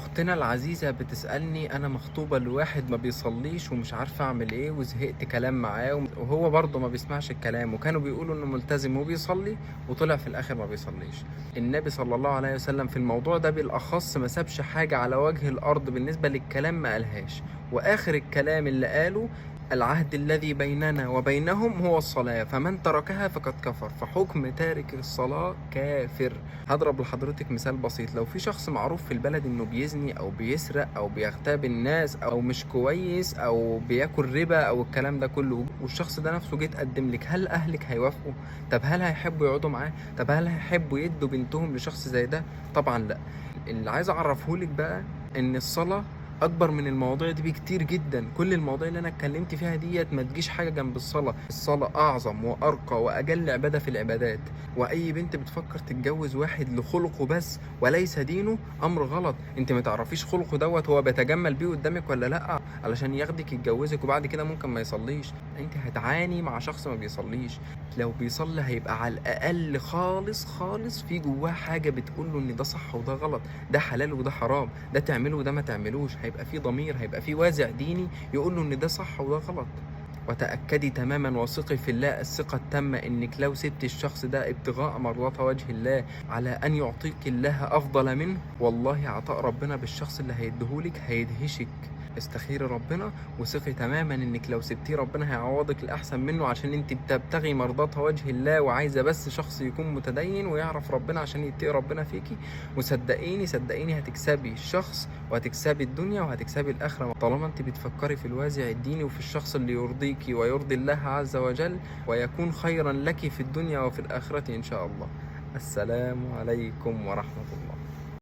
أختنا العزيزة بتسألني أنا مخطوبة لواحد ما بيصليش ومش عارفة أعمل إيه، وزهقت كلام معاه وهو برضه ما بيسمعش الكلام، وكانوا بيقولوا إنه ملتزم وبيصلي وطلع في الآخر ما بيصليش. النبي صلى الله عليه وسلم في الموضوع ده بالأخص ما سابش حاجة على وجه الأرض بالنسبة للكلام ما قالهاش، وآخر الكلام اللي قاله: العهد الذي بيننا وبينهم هو الصلاة، فمن تركها فقد كفر، فحكم تارك الصلاة كافر. هضرب لحضرتك مثال بسيط: لو في شخص معروف في البلد انه بيزني او بيسرق او بيغتاب الناس او مش كويس او بياكل ربا او الكلام ده كله، والشخص ده نفسه جه تقدم لك، هل اهلك هيوافقوا؟ طب هل هيحبوا يقعدوا معاه؟ طب هل هيحبوا يدوا بنتهم لشخص زي ده؟ طبعا لا. اللي عايز اعرفه لك بقى ان الصلاة اكبر من المواضيع دي بكتير جدا. كل المواضيع اللي انا اتكلمت فيها ديت ما تجيش حاجه جنب الصلاه. الصلاه اعظم وارقى واجل عباده في العبادات. واي بنت بتفكر تتجوز واحد لخلقه بس وليس دينه، امر غلط. انت ما تعرفيش خلقه دوت هو بيتجمل بيه قدامك ولا لا، علشان ياخدك يتجوزك وبعد كده ممكن ما يصليش. انت هتعاني مع شخص ما بيصليش. لو بيصلي هيبقى على الاقل خالص خالص في جواه حاجه بتقول له ان ده صح وده غلط، ده حلال وده حرام، ده تعمله وده ما تعملوش. هيبقى في ضمير، هيبقى في وازع ديني يقول له ان ده صح وده غلط. وتأكدي تماما وثقي في الله الثقة التامة انك لو سبت الشخص ده ابتغاء مرضات وجه الله على ان يعطيك الله افضل منه، والله عطاء ربنا بالشخص اللي هيديهولك هيدهشك. استخيري ربنا وثقي تماما انك لو سبتيه ربنا هيعوضك الاحسن منه، عشان انت بتبتغي مرضات وجه الله وعايزه بس شخص يكون متدين ويعرف ربنا عشان يتقي ربنا فيكي. وصدقيني صدقيني هتكسبي الشخص وهتكسبي الدنيا وهتكسبي الاخره، طالما انت بتفكري في الوازع الديني وفي الشخص اللي يرضيكي ويرضي الله عز وجل ويكون خيرا لك في الدنيا وفي الاخره ان شاء الله. السلام عليكم ورحمه الله.